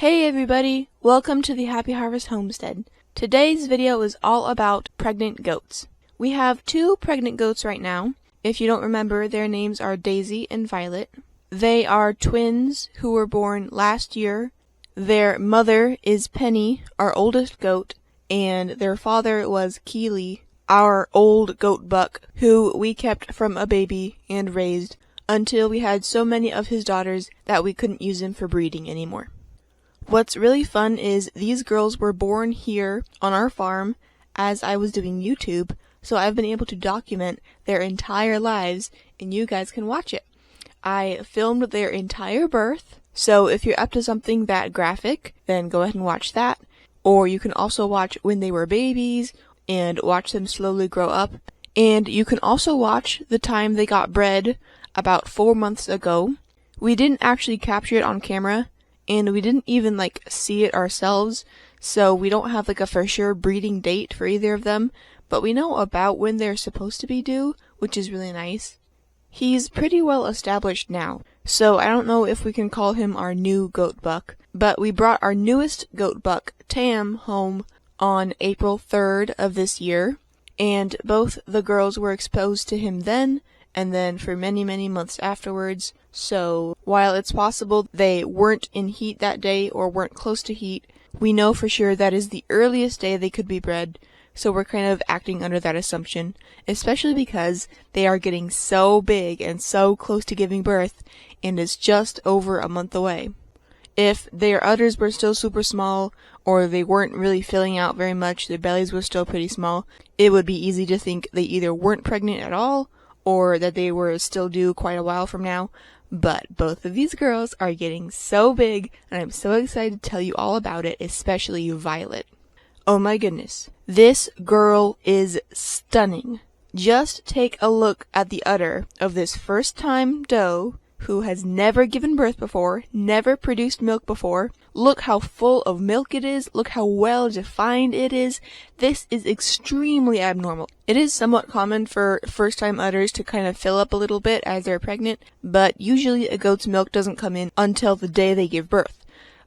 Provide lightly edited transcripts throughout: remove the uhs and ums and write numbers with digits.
Hey everybody, welcome to the Happy Harvest Homestead. Today's video is all about pregnant goats. We have two pregnant goats right now. If you don't remember, their names are Daisy and Violet. They are twins who were born last year. Their mother is Penny, our oldest goat, and their father was Kili, our old goat buck, who we kept from a baby and raised until we had so many of his daughters that we couldn't use him for breeding anymore. What's really fun is these girls were born here on our farm as I was doing YouTube, so I've been able to document their entire lives and you guys can watch it. I filmed their entire birth, so if you're up to something that graphic, then go ahead and watch that. Or you can also watch when they were babies and watch them slowly grow up. And you can also watch the time they got bred about 4 months ago. We didn't actually capture it on camera, and we didn't even see it ourselves, so we don't have a for sure breeding date for either of them, but we know about when they're supposed to be due, which is really nice. He's pretty well established now, so I don't know if we can call him our new goat buck, but we brought our newest goat buck, Tam, home on April 3rd of this year, and both the girls were exposed to him then, and then for many, many months afterwards. So while it's possible they weren't in heat that day or weren't close to heat, we know for sure that is the earliest day they could be bred, so we're kind of acting under that assumption, especially because they are getting so big and so close to giving birth, and it's just over a month away. If their udders were still super small, or they weren't really filling out very much, their bellies were still pretty small, it would be easy to think they either weren't pregnant at all, or that they were still due quite a while from now. But both of these girls are getting so big, and I'm so excited to tell you all about it, especially Violet. Oh my goodness. This girl is stunning. Just take a look at the udder of this first-time doe who has never given birth before, never produced milk before. Look how full of milk it is. Look how well defined it is. This is extremely abnormal. It is somewhat common for first-time udders to kind of fill up a little bit as they're pregnant, but usually a goat's milk doesn't come in until the day they give birth.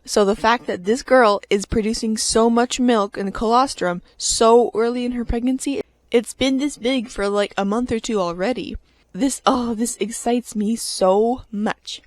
So the fact that this girl is producing so much milk in the colostrum so early in her pregnancy, it's been this big for a month or two already. This excites me so much.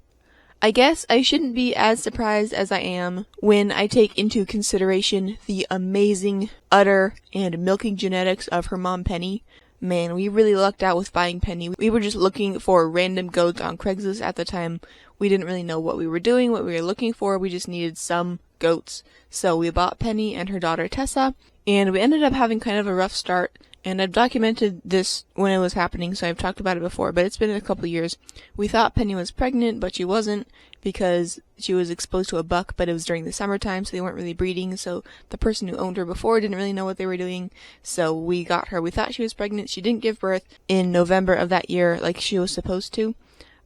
I guess I shouldn't be as surprised as I am when I take into consideration the amazing udder and milking genetics of her mom Penny. Man, we really lucked out with buying Penny. We were just looking for random goats on Craigslist at the time. We didn't really know what we were doing, what we were looking for. We just needed some goats. So we bought Penny and her daughter Tessa, and we ended up having kind of a rough start. And I've documented this when it was happening, so I've talked about it before, but it's been a couple years. We thought Penny was pregnant, but she wasn't, because she was exposed to a buck, but it was during the summertime, so they weren't really breeding, so the person who owned her before didn't really know what they were doing, so we got her. We thought she was pregnant. She didn't give birth in November of that year like she was supposed to,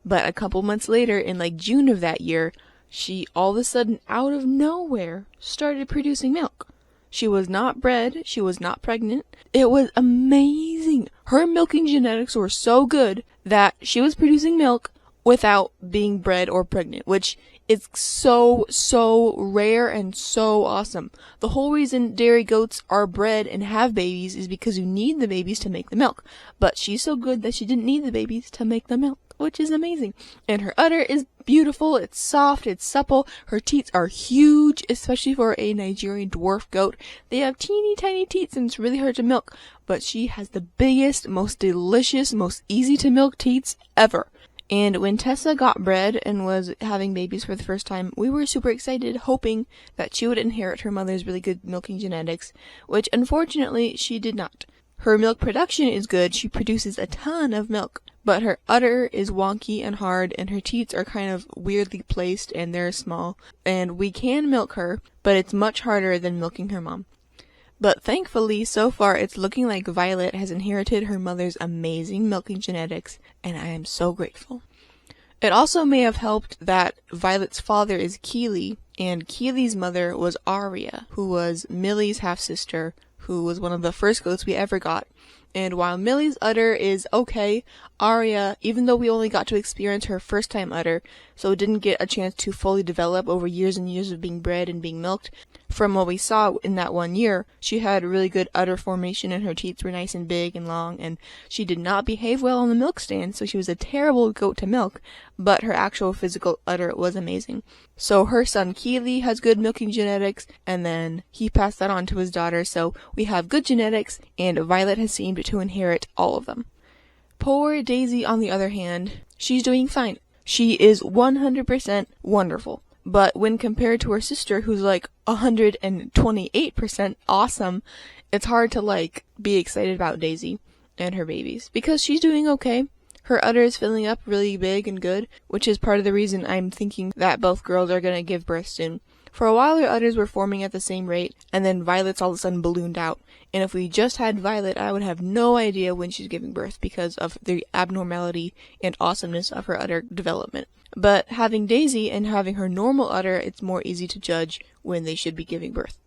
but a couple months later, in June of that year, she all of a sudden, out of nowhere, started producing milk. She was not bred, she was not pregnant. It was amazing. Her milking genetics were so good that she was producing milk without being bred or pregnant, which is so rare and so awesome. The whole reason dairy goats are bred and have babies is because you need the babies to make the milk. But she's so good that she didn't need the babies to make the milk, which is amazing. And her udder is beautiful, it's soft, it's supple, her teats are huge, especially for a Nigerian dwarf goat. They have teeny tiny teats and it's really hard to milk, but she has the biggest, most delicious, most easy to milk teats ever. And when Tessa got bred and was having babies for the first time, we were super excited, hoping that she would inherit her mother's really good milking genetics, which unfortunately she did not. Her milk production is good, she produces a ton of milk, but her udder is wonky and hard, and her teats are kind of weirdly placed, and they're small, and we can milk her, but it's much harder than milking her mom. But thankfully, so far, it's looking like Violet has inherited her mother's amazing milking genetics, and I am so grateful. It also may have helped that Violet's father is Kili, and Kili's mother was Aria, who was Millie's half-sister, who was one of the first goats we ever got. And while Millie's udder is okay, Aria, even though we only got to experience her first time udder, so didn't get a chance to fully develop over years and years of being bred and being milked, from what we saw in that 1 year, she had really good udder formation and her teats were nice and big and long, and she did not behave well on the milk stand, so she was a terrible goat to milk, but her actual physical udder was amazing. So her son Kili has good milking genetics, and then he passed that on to his daughter, so we have good genetics, and Violet has seemed to inherit all of them. Poor Daisy, on the other hand, she's doing fine. She is 100% wonderful. But when compared to her sister, who's like 128% awesome, it's hard to be excited about Daisy and her babies. Because she's doing okay. Her udder is filling up really big and good, which is part of the reason I'm thinking that both girls are going to give birth soon. For a while, their udders were forming at the same rate, and then Violet's all of a sudden ballooned out. And if we just had Violet, I would have no idea when she's giving birth because of the abnormality and awesomeness of her udder development. But having Daisy and having her normal udder, it's more easy to judge when they should be giving birth.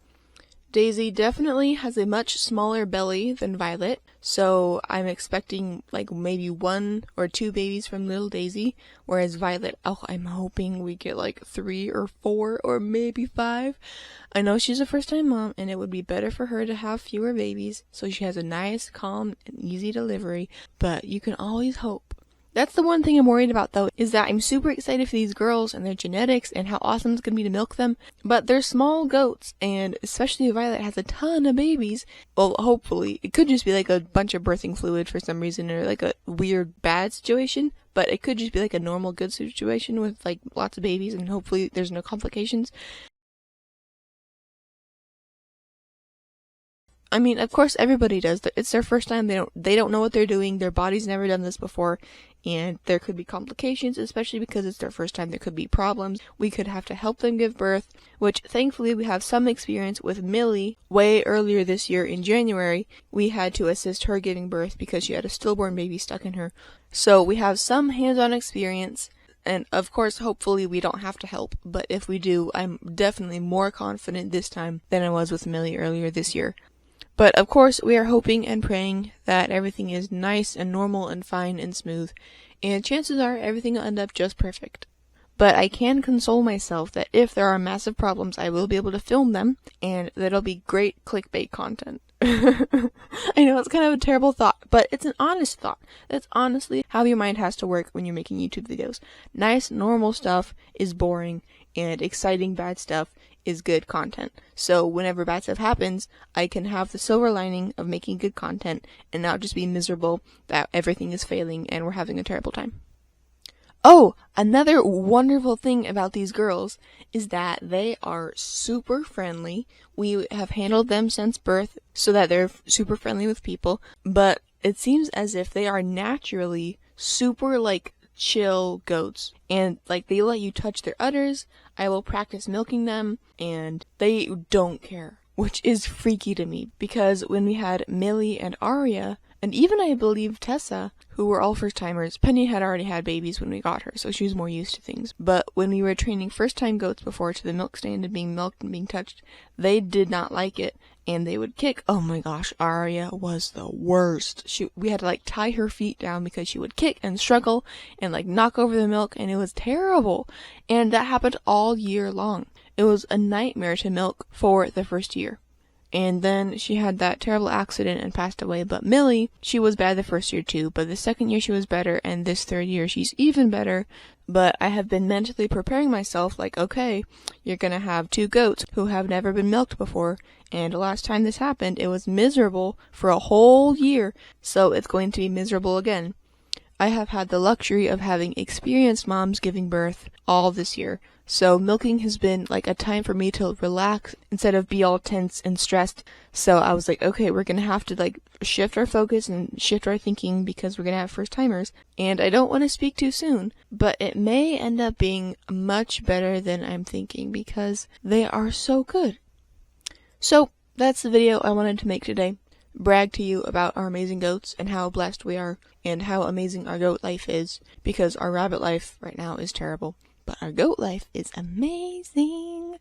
Daisy definitely has a much smaller belly than Violet, so I'm expecting maybe 1 or 2 babies from little Daisy, whereas Violet, I'm hoping we get 3 or 4 or maybe 5. I know she's a first-time mom, and it would be better for her to have fewer babies, so she has a nice, calm, and easy delivery, but you can always hope. That's the one thing I'm worried about, though, is that I'm super excited for these girls and their genetics and how awesome it's going to be to milk them, but they're small goats, and especially Violet has a ton of babies. Well, hopefully. It could just be a bunch of birthing fluid for some reason, or a weird bad situation, but it could just be a normal good situation with lots of babies, and hopefully there's no complications. I mean, of course, everybody does. It's their first time. They don't know what they're doing. Their body's never done this before, and there could be complications, especially because it's their first time. There could be problems. We could have to help them give birth, which thankfully we have some experience with Millie. Way earlier this year in January, we had to assist her giving birth because she had a stillborn baby stuck in her. So we have some hands-on experience. And of course, hopefully we don't have to help, but if we do, I'm definitely more confident this time than I was with Millie earlier this year. But of course, we are hoping and praying that everything is nice and normal and fine and smooth, and chances are everything will end up just perfect. But I can console myself that if there are massive problems, I will be able to film them, and that'll be great clickbait content. I know it's kind of a terrible thought, but it's an honest thought. That's honestly how your mind has to work when you're making YouTube videos. Nice, normal stuff is boring, and exciting bad stuff is good content. So whenever bad stuff happens, I can have the silver lining of making good content and not just be miserable that everything is failing and we're having a terrible time. Oh, another wonderful thing about these girls is that they are super friendly. We have handled them since birth so that they're super friendly with people, but it seems as if they are naturally super chill goats, and they let you touch their udders. I will practice milking them, and they don't care, which is freaky to me, because when we had Millie and Aria, and even I believe Tessa, who were all first-timers, Penny had already had babies when we got her, so she was more used to things, but when we were training first-time goats before to the milk stand and being milked and being touched, they did not like it, and they would kick. Oh my gosh, Aria was the worst. We had to tie her feet down because she would kick and struggle and knock over the milk, and it was terrible. And that happened all year long. It was a nightmare to milk for the first year. And then she had that terrible accident and passed away. But Millie, she was bad the first year too, but the second year she was better, and this third year she's even better. But I have been mentally preparing myself okay, you're gonna have 2 goats who have never been milked before, and the last time this happened, it was miserable for a whole year, so it's going to be miserable again. I have had the luxury of having experienced moms giving birth all this year, so milking has been a time for me to relax instead of be all tense and stressed. So I was okay, we're gonna have to shift our focus and shift our thinking because we're gonna have first timers, and I don't want to speak too soon, but it may end up being much better than I'm thinking because they are so good. So that's the video I wanted to make today. Brag to you about our amazing goats and how blessed we are and how amazing our goat life is, because our rabbit life right now is terrible, but our goat life is amazing.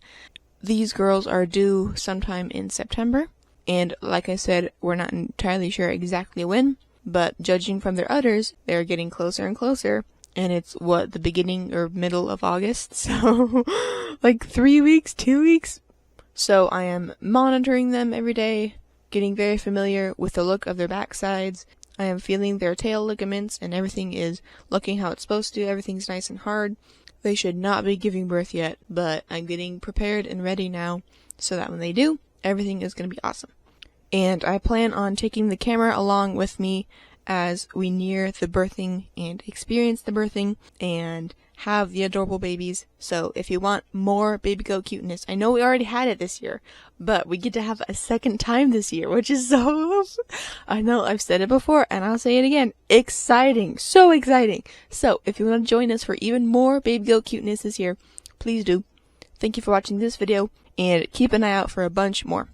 These girls are due sometime in September, And like I said, we're not entirely sure exactly when, but judging from their udders, they're getting closer and closer. And it's the beginning or middle of August, so like 3 weeks, 2 weeks. So I am monitoring them every day, getting very familiar with the look of their backsides. I am feeling their tail ligaments, and everything is looking how it's supposed to. Everything's nice and hard. They should not be giving birth yet, but I'm getting prepared and ready now so that when they do, everything is going to be awesome. And I plan on taking the camera along with me as we near the birthing and experience the birthing and have the adorable babies. So if you want more baby goat cuteness, I know we already had it this year, but we get to have a second time this year, which is so, I know I've said it before and I'll say it again, exciting, so exciting. So if you want to join us for even more baby goat cuteness this year, please do. Thank you for watching this video and keep an eye out for a bunch more.